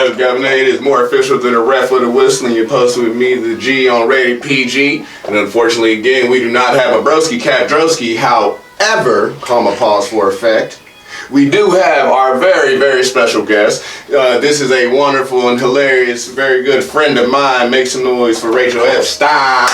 does, Governor. It is more official than a ref with a whistle, and you're posted with me, the G, on rated PG. And unfortunately, again, we do not have a broski cap droski. However, comma pause for effect, we do have our very, very special guest. This is a wonderful and hilarious, very good friend of mine. Make some noise for Rachel Eppstein.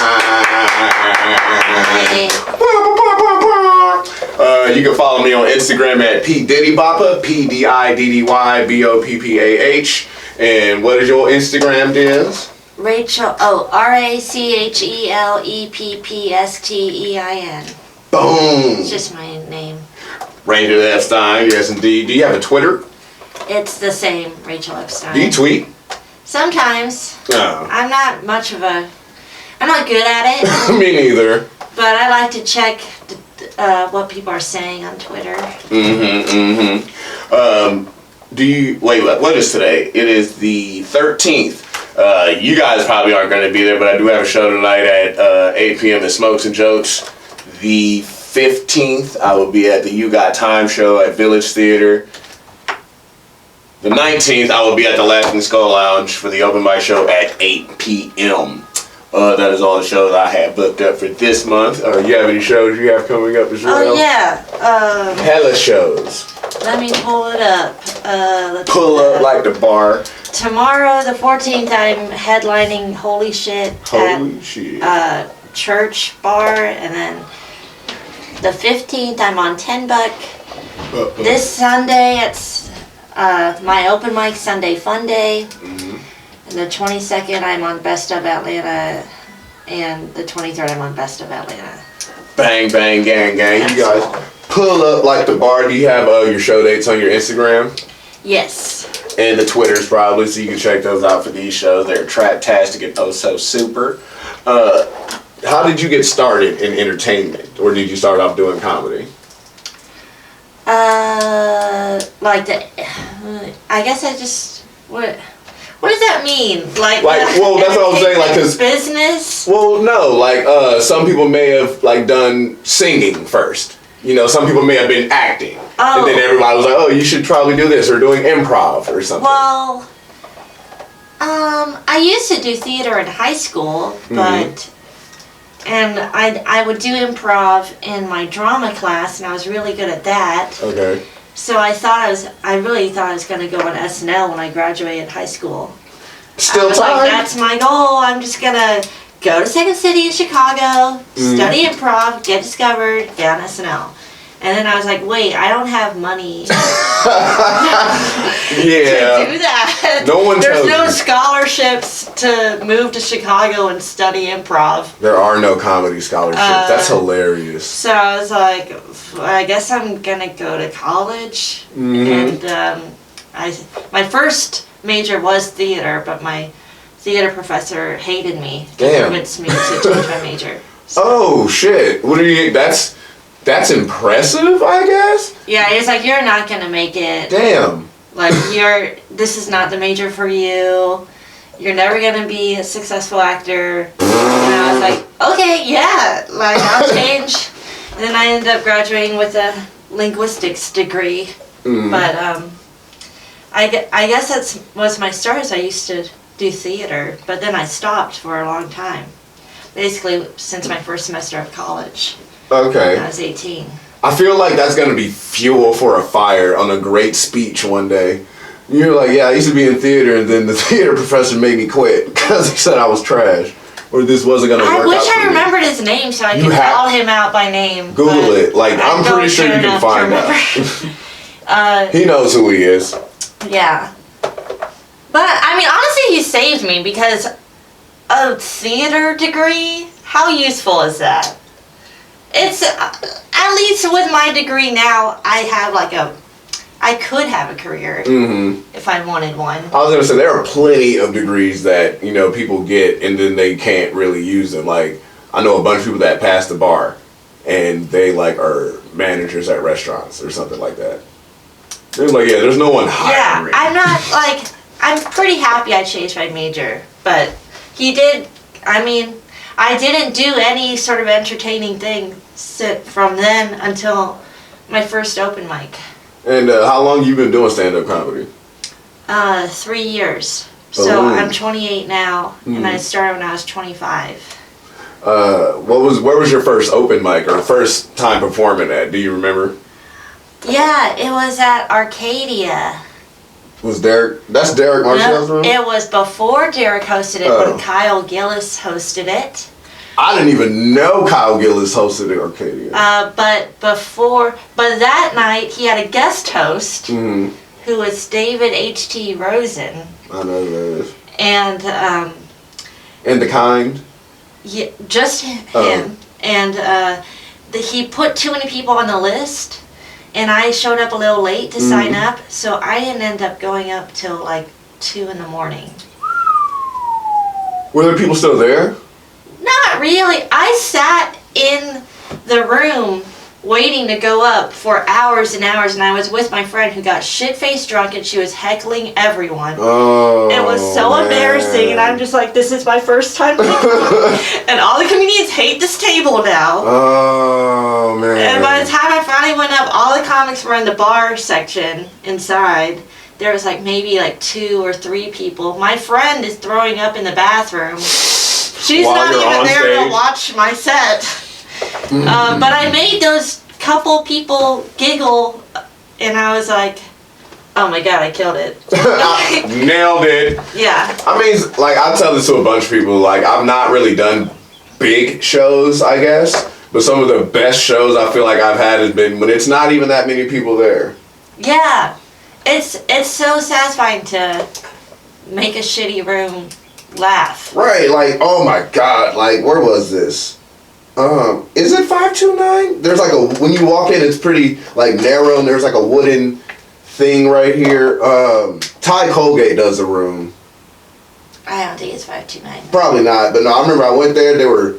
You can follow me on Instagram at PDiddyBoppa, PDIDDYBOPPAH. And what is your Instagram, Diz? Rachel, RACHELEPPSTEIN. Boom! It's just my name. Rachel Eppstein, yes indeed. Do you have a Twitter? It's the same, Rachel Eppstein. Do you tweet? Sometimes. Oh. I'm not good at it. Me neither. But I like to check what people are saying on Twitter. What is today? It is the 13th. You guys probably aren't going to be there, but I do have a show tonight at 8 p.m. at Smokes and Jokes. The 15th, I will be at the You Got Time show at Village Theater. The 19th, I will be at the Laughing Skull Lounge for the open mic show at 8 p.m. That is all the shows I have booked up for this month. You have any shows you have coming up as well? Oh, yeah. Hella shows. Let me pull it up. Pull up like the bar. Tomorrow, the 14th, I'm headlining Holy Shit at Church Bar. And then the 15th, I'm on 10 Buck. This Sunday, it's my open mic Sunday Fun Day. And the 22nd, I'm on Best of Atlanta, and the 23rd, I'm on Best of Atlanta. Bang, bang, gang, gang. That's you guys pull up like the bar. Do you have your show dates on your Instagram? Yes. And the Twitters probably, so you can check those out for these shows. They're trap-tastic and oh so super. How did you get started in entertainment, or did you start off doing comedy? I guess I just What does that mean? Well, that's what I'm saying. Cause business. Well, no. Some people may have done singing first. Some people may have been acting, and then everybody was like, "Oh, you should probably do this," or doing improv or something. Well, I used to do theater in high school, and I would do improv in my drama class, and I was really good at that. Okay. So I really thought I was going to go on SNL when I graduated high school. Still time? That's my goal. I'm just going to go to Second City in Chicago, study improv, get discovered, get on SNL. And then I was like, wait, I don't have money to do that. There's no scholarships to move to Chicago and study improv. There are no comedy scholarships. That's hilarious. So I was like, I guess I'm going to go to college. And my first major was theater, but my theater professor hated me. Convinced me to change my major. So. Oh, shit. What are you... That's impressive, I guess? Yeah, he's like, you're not going to make it. Damn. This is not the major for you. You're never going to be a successful actor. And I was like, okay, yeah, I'll change. And then I ended up graduating with a linguistics degree. But I guess that was my start. I used to do theater, but then I stopped for a long time. Basically, since my first semester of college. Okay. When I was 18. I feel like that's going to be fuel for a fire on a great speech one day. You're like, yeah, I used to be in theater, and then the theater professor made me quit because he said I was trash, or this wasn't going to work out. I wish I remembered his name so I could call him out by name. Google it. I'm pretty sure you can find out. He knows who he is. Yeah. But, honestly, he saved me because a theater degree, how useful is that? It's, at least with my degree now, I could have a career if I wanted one. I was going to say, there are plenty of degrees that, people get and then they can't really use them. I know a bunch of people that pass the bar and they, are managers at restaurants or something like that. They're like, yeah, there's no one hiring. Yeah, I'm not, I'm pretty happy I changed my major, but he did, I didn't do any sort of entertaining thing from then until my first open mic. And how long you been doing stand-up comedy? 3 years. So Ooh. I'm 28 now, and I started when I was 25. Where was your first open mic or first time performing at? Do you remember? Yeah, it was at Arcadia. Was Derek? That's Derek Marshall's room? It was before Derek hosted it, when Kyle Gillis hosted it. I didn't even know Kyle Gillis hosted at Arcadia. But that night he had a guest host who was David H.T. Rosen. I know that. And The Kind? yeah, just him. And he put too many people on the list, and I showed up a little late to sign up, so I didn't end up going up till like 2 in the morning. Were there people still there? Not really. I sat in the room waiting to go up for hours and hours, and I was with my friend who got shit-faced drunk, and she was heckling everyone. Oh, it was so embarrassing, and I'm just like, this is my first time. And all the comedians hate this table now. Oh, man. And by the time I finally went up, all the comics were in the bar section inside. There was like maybe like 2 or 3 people. My friend is throwing up in the bathroom. She's While not you're even on there stage? to watch my set. But I made those couple people giggle, and I was like, oh my god, I killed it. Nailed it. Yeah. I mean, like, I tell this to a bunch of people, like, I've not really done big shows, I guess, but some of the best shows I feel like I've had has been when it's not even that many people there. Yeah. It's so satisfying to make a shitty room laugh. Right, like, oh my god, like, where was this? Is it 529? There's like when you walk in, it's pretty, like, narrow, and there's like a wooden thing right here. Ty Colgate does a room. I don't think it's 529. Probably not, but no, I remember I went there, there were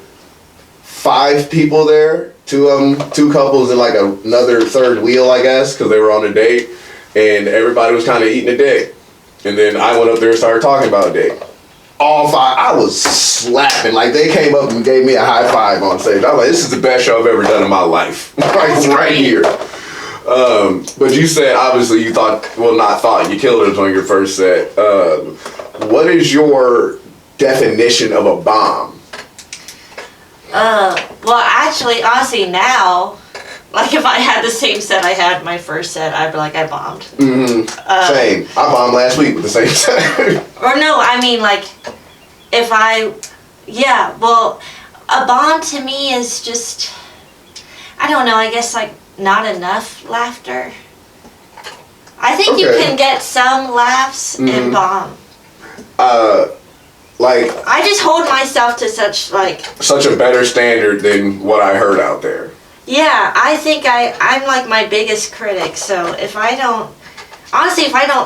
5 people there, 2 of them, 2 couples and like another third wheel, I guess, because they were on a date, and everybody was kind of eating a dick. And then I went up there and started talking about a dick. All 5, I was slapping. Like, they came up and gave me a high five on stage. I was like, this is the best show I've ever done in my life. Like, right here. But you said, obviously, you thought, well, not thought, you killed it on your first set. What is your definition of a bomb? Well, actually, honestly, now, like, if I had the same set I had my first set, I'd be like, I bombed. Same. I bombed last week with the same set. Or no, I mean, like, well, a bomb to me is just, I don't know, I guess, like, not enough laughter. I think you can get some laughs in bomb. Like, I just hold myself to such a better standard than what I heard out there. Yeah, I think I'm like my biggest critic, so if I don't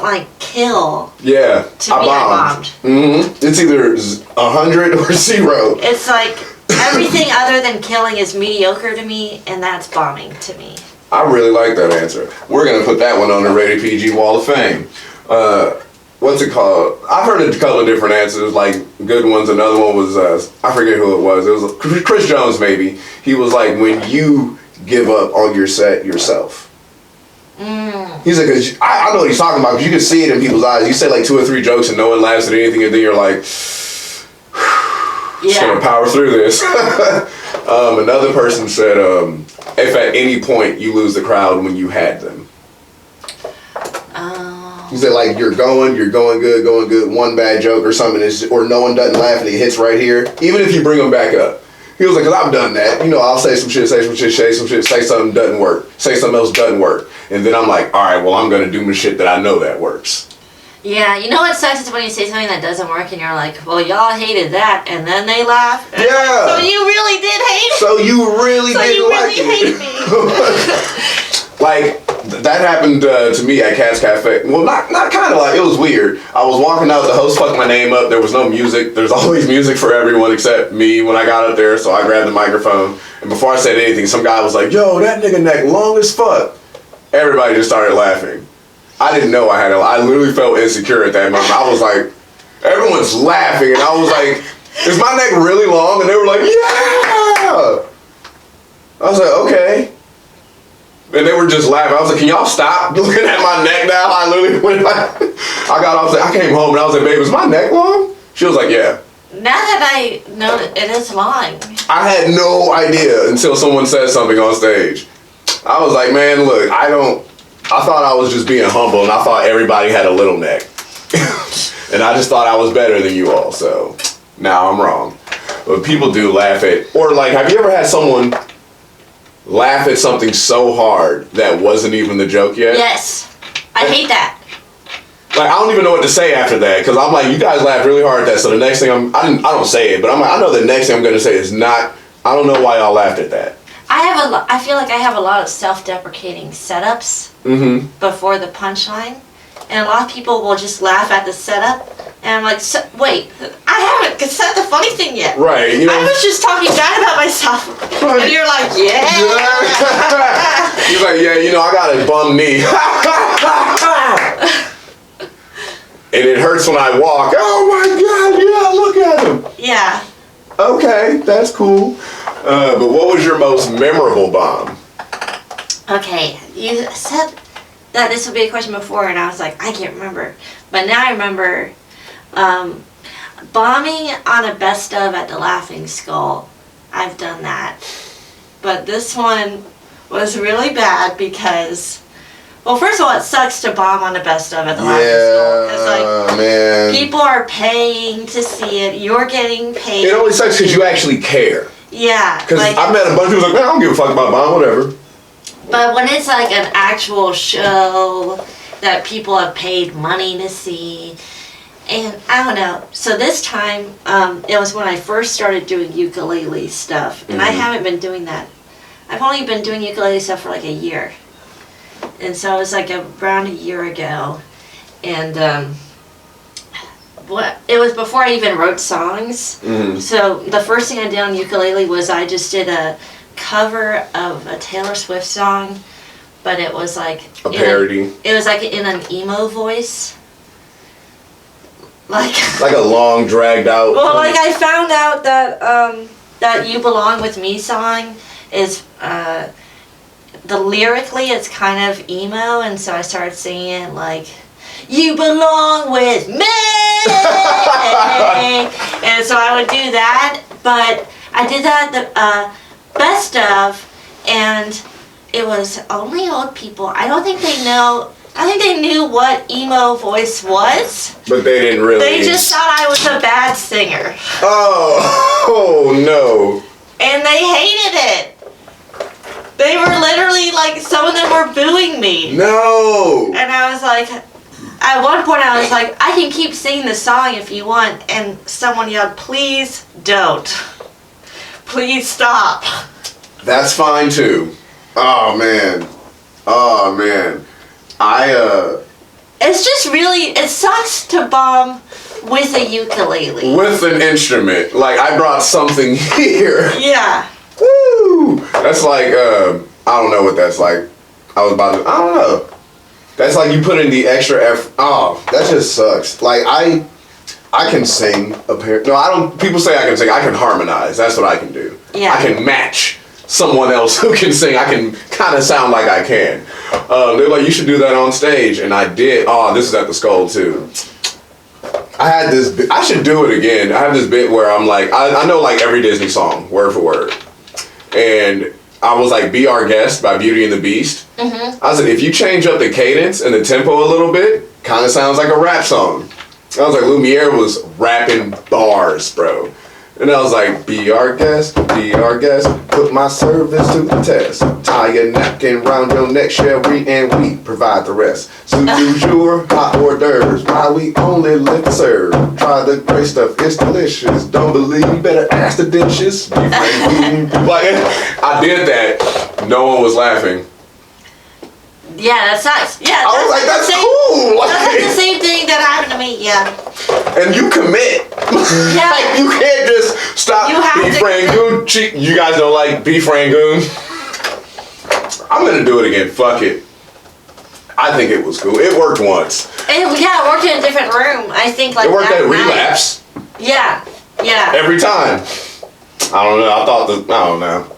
like kill, to me I bombed. It's either 100 or 0. It's like everything other than killing is mediocre to me, and that's bombing to me. I really like that answer. We're gonna put that one on the Rated PG Wall of Fame. What's it called? I've heard a couple of different answers, like good ones. Another one was, I forget who it was. It was Chris Jones, maybe. He was like, when you give up on your set yourself. He's like, I know what he's talking about, because you can see it in people's eyes. You say like 2 or 3 jokes and no one laughs at anything, and then you're like, just gonna power through this. Another person said, if at any point you lose the crowd when you had them. He said, like, you're going good, one bad joke or something, or no one doesn't laugh and it hits right here, even if you bring them back up. He was like, because I've done that. You know, I'll say some shit, say something doesn't work, say something else doesn't work. And then I'm like, all right, well, I'm going to do my shit that I know that works. Yeah, you know what sucks is when you say something that doesn't work and you're like, well, y'all hated that, and then they laugh. Yeah. So you really did hate it. So you really didn't like it. hate me. Like, that happened to me at Cat's Cafe. Well, not kind of like, it was weird. I was walking out, the host fucked my name up. There was no music. There's always music for everyone except me when I got up there, so I grabbed the microphone. And before I said anything, some guy was like, yo, that nigga neck long as fuck. Everybody just started laughing. I didn't know I literally felt insecure at that moment. I was like, everyone's laughing, and I was like, is my neck really long? And they were like, yeah! I was like, okay. And they were just laughing. I was like, can y'all stop looking at my neck now? I literally went back. I got off, I came home and I was like, babe, is my neck long? She was like, yeah. Now that I know that it is long. I had no idea until someone said something on stage. I was like, man, look, I thought I was just being humble and I thought everybody had a little neck. And I just thought I was better than you all, so now I'm wrong. But people do laugh at, or like, have you ever had someone laugh at something so hard that wasn't even the joke yet? Yes. I hate that. Like, I don't even know what to say after that, because I'm like, you guys laughed really hard at that, so the next thing I don't say it, but I'm like, I know the next thing I'm going to say is not, I don't know why y'all laughed at that. I feel like I have a lot of self-deprecating setups before the punchline, and a lot of people will just laugh at the setup, and I'm like, wait, I haven't said the funny thing yet. Right. You know, I was just talking bad about myself, right. And you're like, yeah. You're like, yeah, you know, I got a bum knee. And it hurts when I walk. Oh my God, yeah, look at him. Yeah. Okay, that's cool. But what was your most memorable bomb? Okay, you said that this would be a question before, and I was like, I can't remember. But now I remember bombing on a best of at the Laughing Skull. I've done that. But this one was really bad because, well, first of all, it sucks to bomb on a best of at the Laughing Skull. Because, like, man. people are paying to see it. You're getting paid. It only sucks because you actually care. Yeah. Because like, I've met a bunch of people like, man, I don't give a fuck about bomb, whatever. But when it's like an actual show that people have paid money to see, and I don't know. So this time, it was when I first started doing ukulele stuff, and I haven't been doing that. I've only been doing ukulele stuff for like a year. And so it was like around a year ago, and it was before I even wrote songs. So the first thing I did on ukulele was I just did a cover of a Taylor Swift song, but it was like a parody. It was like in an emo voice, like a long dragged out. Well, like I found out that that "You Belong with Me" song is lyrically it's kind of emo, and so I started singing it like, "You belong with me," and so I would do that. But I did that the best of, and it was only old people. I don't think they know. I think they knew what emo voice was, but they didn't really. They just thought I was a bad singer. Oh no! And they hated it. They were literally like, some of them were booing me. No. And I was like, at one point I was like, I can keep singing the song if you want. And someone yelled, please don't. Please stop. That's fine too. Oh man. Oh man. It's just really, it sucks to bomb with a ukulele. With an instrument. Like, I brought something here. Yeah. Woo! That's like, I don't know what that's like. I don't know. That's like you put in the extra effort. Oh, that just sucks. Like, I can sing. No, I don't, people say I can sing. I can harmonize. That's what I can do. Yeah. I can match someone else who can sing. I can kind of sound like I can. They're like, you should do that on stage. And I did. Oh, this is at the Skull too. I had this bit, I should do it again. I have this bit where I'm like, I know like every Disney song, word for word. And I was like, Be Our Guest by Beauty and the Beast. I said, if you change up the cadence and the tempo a little bit, kind of sounds like a rap song. I was like, Lumiere was rapping bars, bro. And I was like, be our guest, put my service to the test. Tie a napkin round your neck, Sherry, and we provide the rest. Soup du jour, hot hors d'oeuvres, why we only live to serve. Try the great stuff, it's delicious. Don't believe, better ask the dishes. Like, I did that, no one was laughing. Yeah, that sucks. Yeah, I was like, that's cool. That's like the same thing that happened to me, yeah. And you commit. Yeah. Like, you can't just stop beef rangoon. You guys don't like beef rangoon? I'm gonna do it again. Fuck it. I think it was cool. It worked once. It worked in a different room. I think like it worked that at Relapse. Yeah. Every time. I don't know. I don't know.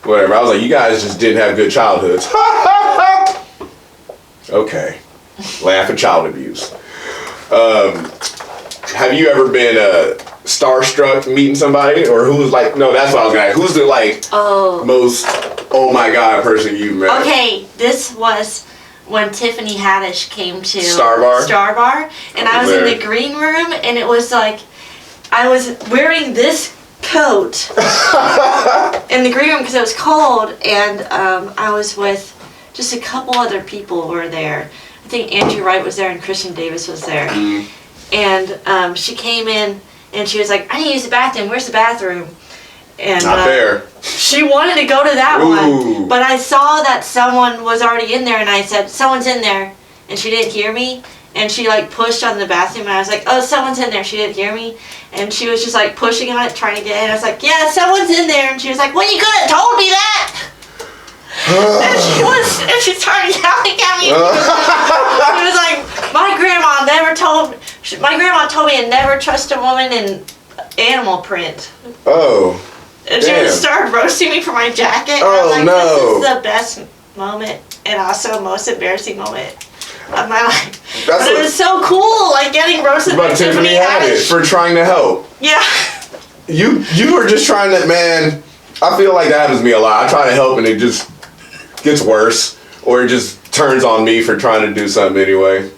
Whatever. I was like, you guys just didn't have good childhoods. Okay. Laugh at child abuse. Have you ever been starstruck meeting somebody? Or who's like, no, that's what I was gonna ask. Who's the like most, oh my God person you met? Okay, this was when Tiffany Haddish came to Star Bar. And I was in the green room, and it was like, I was wearing this coat in the green room because it was cold, and I was with just a couple other people were there. I think Andrew Wright was there and Christian Davis was there. And she came in and she was like, I need to use the bathroom. Where's the bathroom? And Not there. she wanted to go to that one, but I saw that someone was already in there, and I said, someone's in there, and she didn't hear me. And she like pushed on the bathroom, and I was like, oh, someone's in there. She didn't hear me. And she was just like pushing on it, trying to get in. I was like, yeah, someone's in there. And she was like, well, you could have told me that. and she started yelling at me. She was like, my grandma told me to never trust a woman in animal print. Oh. And she just started roasting me for my jacket. Oh, I was like, no. this is the best moment and also most embarrassing moment of my life. But it was so cool, like getting roasted by Tiffany Haddish for trying to help. Yeah. You were just trying to, man, I feel like that happens to me a lot. I try to help and it just gets worse, or it just turns on me for trying to do something anyway.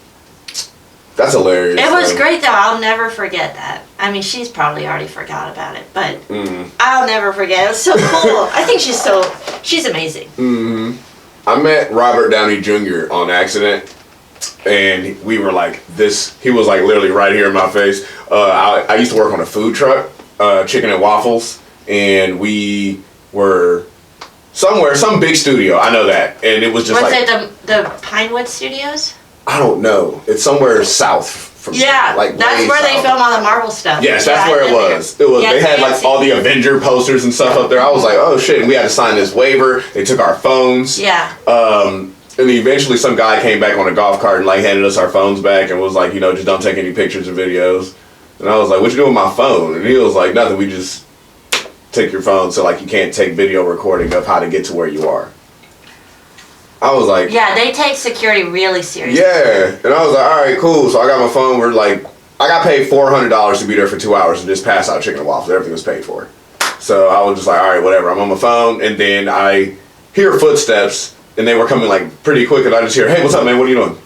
That's hilarious. It was great though. I'll never forget that. I mean, she's probably already forgot about it, but I'll never forget. It was so cool. I think she's amazing. I met Robert Downey Jr. on accident, and we were like this. He was like literally right here in my face. I used to work on a food truck, chicken and waffles, and we were somewhere, some big studio. I know that, and it was just Was like it the Pinewood Studios? I don't know. It's somewhere south from like that's where they film all the Marvel stuff. Yes, that's where it was. It was. They had like all the Avenger posters and stuff up there. I was like, oh shit! And we had to sign this waiver. They took our phones. Yeah. And then eventually some guy came back on a golf cart and like handed us our phones back and was like, you know, just don't take any pictures or videos. And I was like, what you doing with my phone? And he was like, nothing. We just take your phone so like you can't take video recording of how to get to where you are. I was like... Yeah, they take security really seriously. Yeah. And I was like, all right, cool. So I got my phone. We're like... I got paid $400 to be there for 2 hours and just pass out chicken and waffles. Everything was paid for. So I was just like, all right, whatever. I'm on my phone. And then I hear footsteps. And they were coming like pretty quick. And I just hear, hey, what's up, man? What are you doing?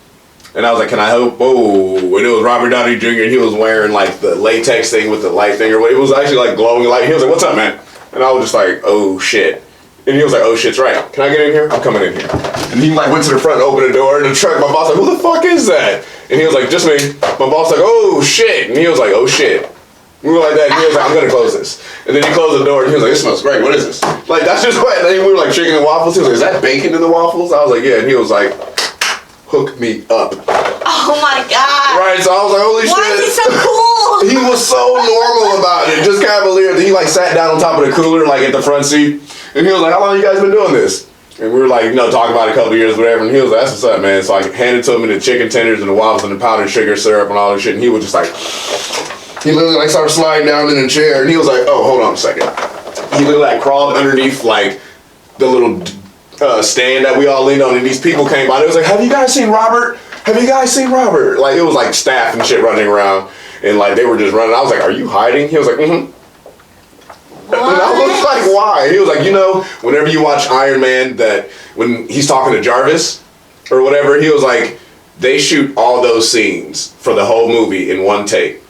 And I was like, can I help? Oh. And it was Robert Downey Jr. And he was wearing like the latex thing with the light thing. Or what. It was actually like glowing light. He was like, what's up, man? And I was just like, oh, shit. And he was like, oh, shit's right. Can I get in here? I'm coming in here. And he like went to the front and opened the door. And the truck, my boss like, who the fuck is that? And he was like, just me. My boss like, oh, shit. And he was like, oh, shit. We were like that. And he was like, I'm going to close this. And then he closed the door. And he was like, this smells great. What is this? Like, that's just what. And then we were like chicken and waffles. He was like, is that bacon in the waffles? I was like, yeah. And he was like, hook me up. Oh, my God. Right. So I was like, holy shit. Why is he so cool? He was so normal about it. Just cavalier. He like sat down on top of the cooler, like at the front seat. And he was like, how long you guys been doing this? And we were like, you know, talking about it a couple of years, whatever. And he was like, that's what's up, man. So I handed to him the chicken tenders and the waffles and the powdered sugar syrup and all that shit. And he was just like, he literally like started sliding down in the chair. And he was like, oh, hold on a second. He literally like crawled underneath like the little stand that we all leaned on. And these people came by. And it was like, have you guys seen Robert? Have you guys seen Robert? Like, it was like staff and shit running around. And like, they were just running. I was like, are you hiding? He was like, mm-hmm. What? And I was like, why? He was like, you know, whenever you watch Iron Man, that when he's talking to Jarvis or whatever, he was like, they shoot all those scenes for the whole movie in one take,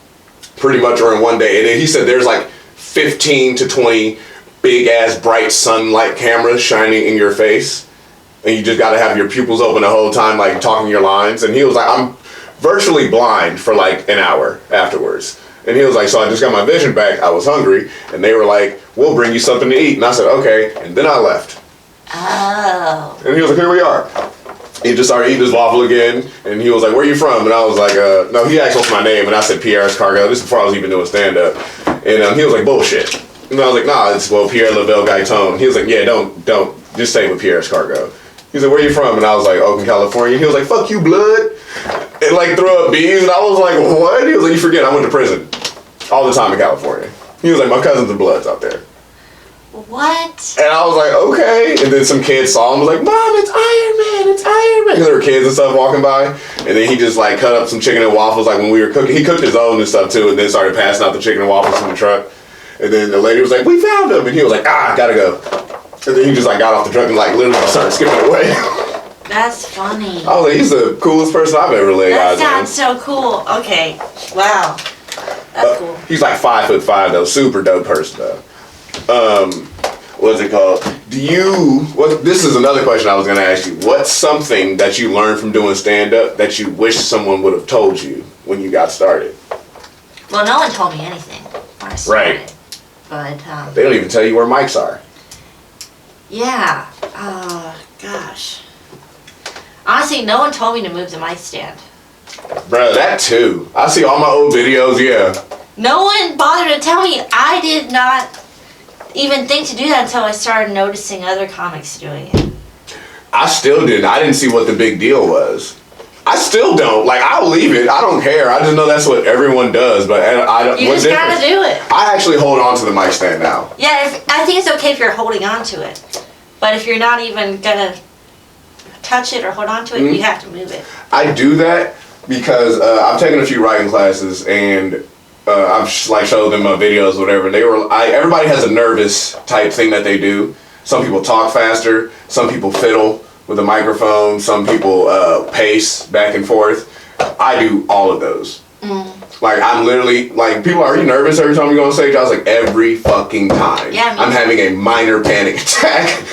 pretty much, or in one day. And then he said there's like 15 to 20 big ass bright sunlight cameras shining in your face, and you just got to have your pupils open the whole time, like talking your lines. And he was like, I'm virtually blind for like an hour afterwards. And he was like, so I just got my vision back. I was hungry. And they were like, we'll bring you something to eat. And I said, okay. And then I left. Oh. And he was like, here we are. He just started eating his waffle again. And he was like, where you from? And I was like, no, he asked what's my name. And I said, Pierre's Cargo. This is before I was even doing stand-up. And he was like, bullshit. And I was like, nah, it's, well, Piere Lavelle Guyton. He was like, yeah, don't, just stay with Pierre's Cargo. He was like, where you from? And I was like, Oakland, California. He was like, fuck you, blood. And like throw up bees. And I was like, what? He was like, you forget, I went to prison all the time in California. He was like, my cousins are bloods out there. What? And I was like, okay. And then some kid saw him, was like, Mom, it's Iron Man, it's Iron Man. Because there were kids and stuff walking by. And then he just like cut up some chicken and waffles like when we were cooking. He cooked his own and stuff too, and then started passing out the chicken and waffles from the truck. And then the lady was like, we found him. And he was like, gotta go. And then he just like got off the truck and like literally just started skipping away. That's funny. I was like, he's the coolest person I've ever laid eyes That on. sounds so cool. Okay. Wow. That's cool. He's like 5'5" though, super dope person though. What's it called? This is another question I was gonna ask you. What's something that you learned from doing stand-up that you wish someone would have told you when you got started? Well, no one told me anything when I started. Right. But, They don't even tell you where mics are. yeah. Gosh. Honestly, no one told me to move the mic stand. Bro, that too. I see all my old videos, yeah. No one bothered to tell me. I did not even think to do that until I started noticing other comics doing it. I still didn't. I didn't see what the big deal was. I still don't. Like, I'll leave it. I don't care. I just know that's what everyone does. But I don't. You just gotta do it. I actually hold on to the mic stand now. Yeah, I think it's okay if you're holding on to it. But if you're not even gonna touch it or hold on to it, you have to move it. I do that because I've taken a few writing classes and I've like showed them videos, whatever. Everybody has a nervous type thing that they do. Some people talk faster. Some people fiddle with a microphone. Some people pace back and forth. I do all of those. Like, I'm literally, like, people are you nervous every time you go on stage? I was like, every fucking time. Yeah, I'm having a minor panic attack.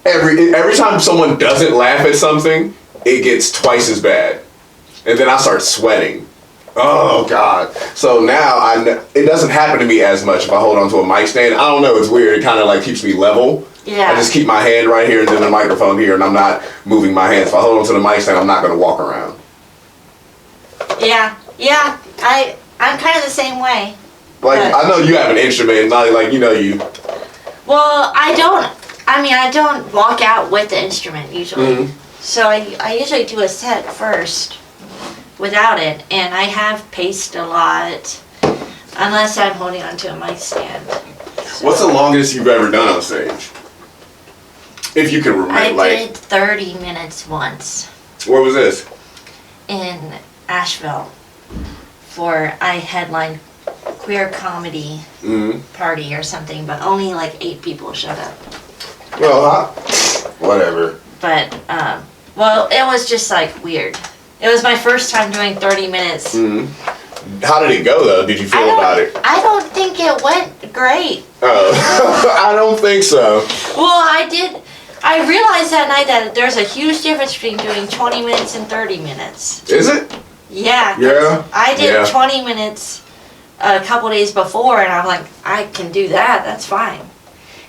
Every time someone doesn't laugh at something, it gets twice as bad. And then I start sweating. Oh, God. So now, it doesn't happen to me as much if I hold on to a mic stand. I don't know, it's weird. It kind of, like, keeps me level. Yeah. I just keep my hand right here and then the microphone here, and I'm not moving my hands. If I hold on to the mic stand, I'm not going to walk around. Yeah. I'm kind of the same way. Like, I know you have an instrument, not like, you know you. Well, I don't walk out with the instrument usually. So I usually do a set first without it, and I have paced a lot unless I'm holding onto a mic stand. So What's the longest you've ever done on stage? If you can remember, I did 30 minutes once where was this? in Asheville I headlined queer comedy party or something, but only like 8 people showed up. Well, whatever. But, well, it was just like weird. It was my first time doing 30 minutes. How did it go, though? Did you feel about it? I don't think it went great. Oh, I don't think so. Well, I realized that night that there's a huge difference between doing 20 minutes and 30 minutes. Is it? Yeah. 'cause Yeah. I did Yeah. 20 minutes a couple days before, and I'm like, I can do that. That's fine.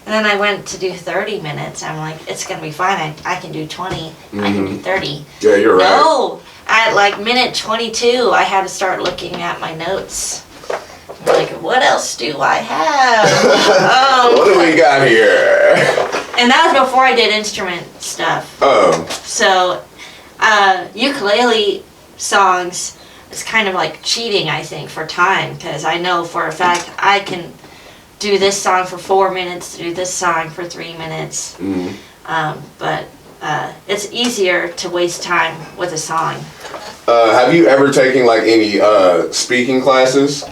And then I went to do 30 minutes. I'm like, it's going to be fine. I can do 20. I can do 30. Yeah, you're right. No. At like minute 22, I had to start looking at my notes. I'm like, what else do I have? What do we got here? And that was before I did instrument stuff. Oh. So, ukulele songs is kind of like cheating, I think, for time, because I know for a fact I can do this song for 4 minutes, do this song for 3 minutes. But it's easier to waste time with a song. Have you ever taken like any speaking classes?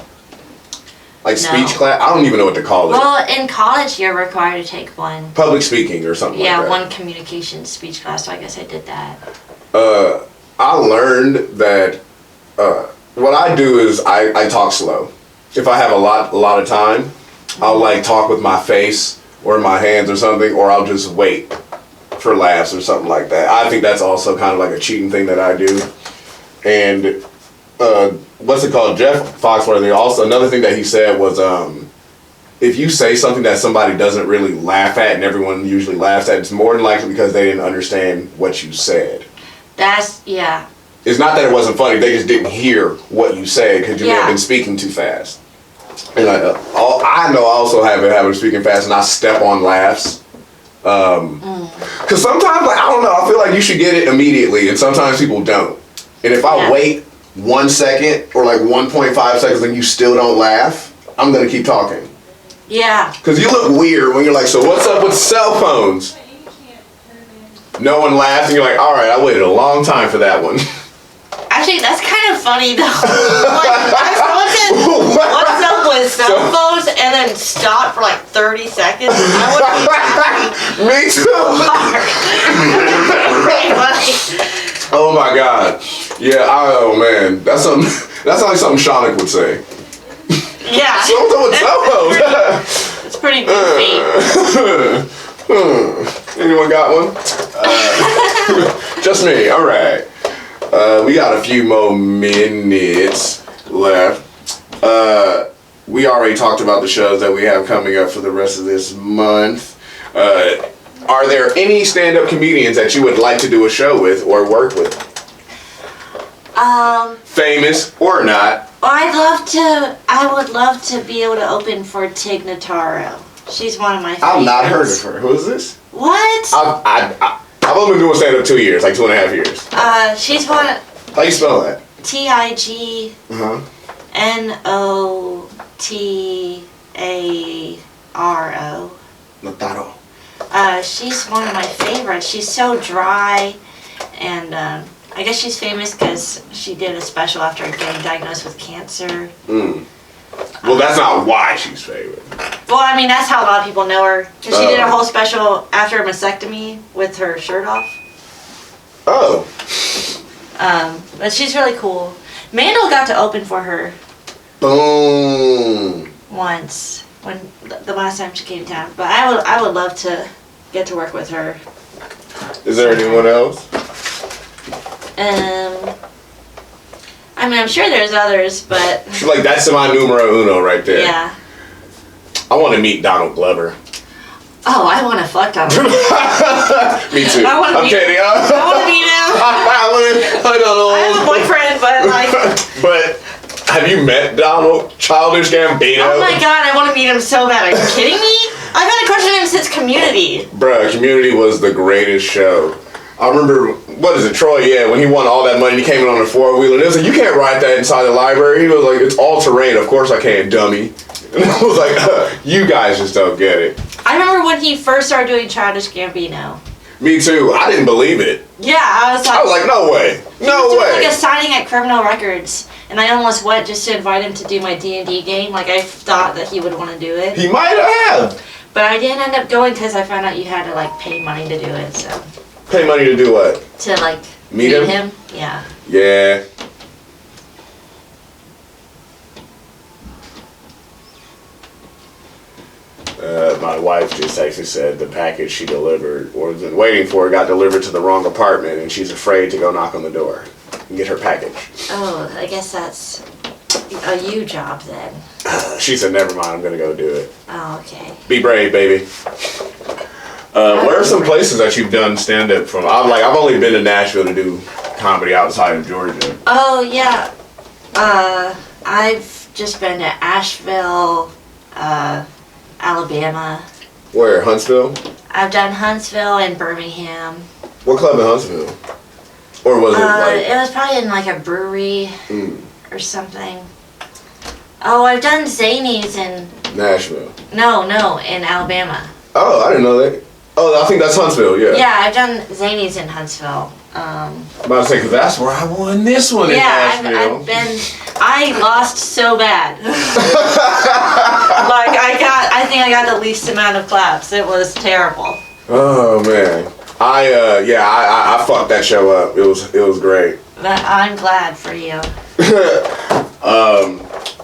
Like speech No. class? I don't even know what to call it. Well, in college, you're required to take one. Public speaking or something like that. Yeah, one communication speech class, so I guess I did that. I learned that what I do is I talk slow. If I have a lot of time, I'll like talk with my face or my hands or something, or I'll just wait for laughs or something like that. I think that's also kind of like a cheating thing that I do. And what's it called? Jeff Foxworthy, also another thing that he said was if you say something that somebody doesn't really laugh at and everyone usually laughs at, it's more than likely because they didn't understand what you said. Yeah. It's not that it wasn't funny, they just didn't hear what you said because you may have Yeah. been speaking too fast. And I know I also have a habit of speaking fast and I step on laughs. Because sometimes, like, I don't know, I feel like you should get it immediately and sometimes people don't. And if I wait 1 second or like 1.5 seconds and you still don't laugh, I'm going to keep talking. Yeah. Because you look weird when you're like, so what's up with cell phones? No one laughs, and you're like, all right, I waited a long time for that one. Actually, that's kind of funny though. Like, I looked at what's up with cell phones and then stopped for like 30 seconds. I would Me too. Oh my God. Yeah. Oh man. That's like something Shauna would say. Yeah. So what's up with cell phones? It's pretty goofy. Anyone got one? Just me. All right. We got a few more minutes left. We already talked about the shows that we have coming up for the rest of this month. Are there any stand-up comedians that you would like to do a show with or work with? Famous or not? I would love to be able to open for Tig Notaro. She's one of my favorites. I've not heard of her. Who is this? What? I've only been doing stand-up 2 years, like 2.5 years. She's one. How you spell that? Tignotaro. Notaro. She's one of my favorites. She's so dry, and I guess she's famous because she did a special after getting diagnosed with cancer. Well, that's not why she's favorite. Well, I mean, that's how a lot of people know her. Because she did a whole special after a mastectomy with her shirt off. Oh. But she's really cool. Mandel got to open for her Boom. once, when the last time she came down. But I would love to get to work with her. Is there anyone else? I mean, I'm sure there's others, but She's like, that's my numero uno right there. yeah. I want to meet Donald Glover. Oh, I want to fuck Donald. Me too. I'm kidding. I want to meet him. I don't know. I have a boyfriend, but like. But have you met Donald? Childish Gambino? Oh my God, I want to meet him so bad. Are you kidding me? I've had a crush on him since Community. Bruh, Community was the greatest show. I remember, what is it, Troy? Yeah, when he won all that money, he came in on a 4-wheeler. And it was like, you can't ride that inside the library. He was like, it's all terrain. Of course I can't, dummy. And I was like, you guys just don't get it. I remember when he first started doing Childish Gambino. Me too. I didn't believe it. Yeah, I was like, no way. He was doing like a signing at Criminal Records, and I almost went just to invite him to do my D&D game. Like, I thought that he would want to do it. He might have. But I didn't end up going because I found out you had to like pay money to do it. So. Pay money to do what? To like meet him? Yeah. Yeah. My wife just actually said the package she delivered or was waiting for got delivered to the wrong apartment, and she's afraid to go knock on the door and get her package. Oh, I guess that's a you job then. She said, never mind, I'm gonna go do it. Oh, okay. Be brave, baby. Where are some places that you've done stand-up from? I've only been to Nashville to do comedy outside of Georgia. Oh yeah, I've just been to Asheville, Alabama. Where? Huntsville? I've done Huntsville and Birmingham. What club in Huntsville? Or was it like? It was probably in like a brewery or something. Oh, I've done Zanies in Nashville. No, in Alabama. Oh, I didn't know that. Oh, I think that's Huntsville, yeah. Yeah, I've done Zanies in Huntsville. I'm about to say, because that's where I won this one in Nashville. I lost so bad. Like, I think I got the least amount of claps. It was terrible. Oh, man. I fucked that show up. It was great. I'm glad for you.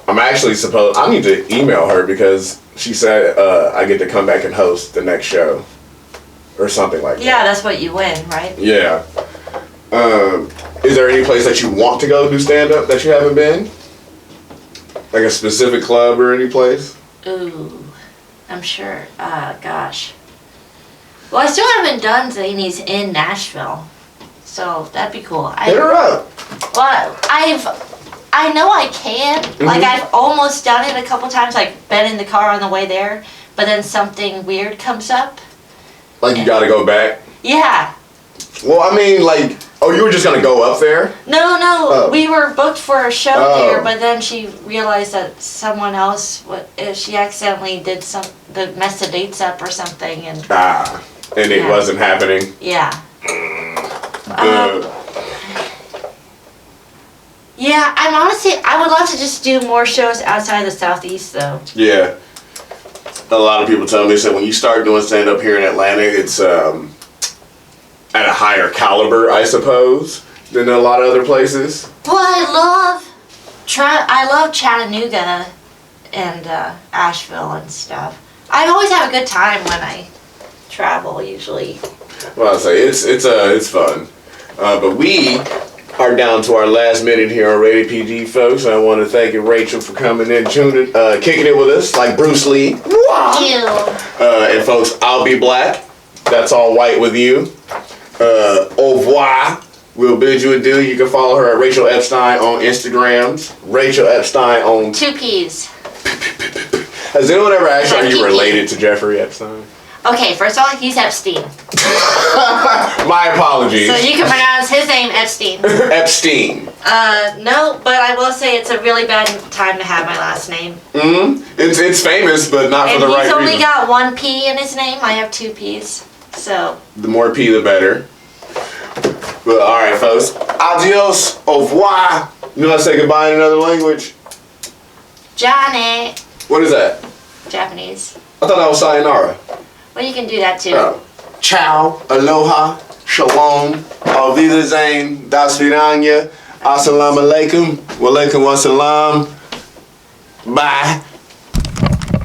I'm actually I need to email her because she said I get to come back and host the next show. Or something like that. Yeah, that's what you win, right? Yeah. Is there any place that you want to go do stand-up that you haven't been? Like a specific club or any place? Ooh, I'm sure. Gosh. Well, I still haven't done Zanies in Nashville. So, that'd be cool. Hit her up. Well, I know I can. Like, I've almost done it a couple times, like, been in the car on the way there, but then something weird comes up. Like, you gotta go back? Yeah. Well, I mean, like, Oh, you were just gonna go up there? No, Oh. we were booked for a show Oh. there, but then she realized that someone else, she accidentally messed the dates up or something, and And it Yeah. wasn't happening. yeah. Good. Yeah, I would love to just do more shows outside the Southeast, though. Yeah. A lot of people tell me, so when you start doing stand up here in Atlanta, it's At a higher caliber, I suppose, than a lot of other places. Well, I love Chattanooga and Asheville and stuff. I always have a good time when I travel, usually. Well, I'll say it's fun. But we are down to our last minute here on Rated PG, folks. I want to thank Rachel for coming in, kicking it with us like Bruce Lee. Ew. And folks, I'll be black. That's all white with you. Au revoir. We'll bid you adieu. You can follow her at Rachel Eppstein on Instagrams. Rachel Eppstein on... 2 P's. Has anyone ever asked you, are you Kiki. related to Jeffrey Epstein? Okay, first of all, he's Epstein. My apologies. So you can pronounce his name Epstein. Epstein. No, but I will say it's a really bad time to have my last name. It's famous, but not And for the right he's only reason. got 1 P in his name. I have 2 P's. So, The more P, the better. But all right, folks. Adios. Au revoir. You know how to say goodbye in another language? Johnny. What is that? Japanese. I thought that was sayonara. Well, you can do that too. Oh. Ciao. Aloha. Shalom. Auf Wiedersehen. Das Vidanya. Assalamu alaikum. Wa alaikum wassalam. Bye.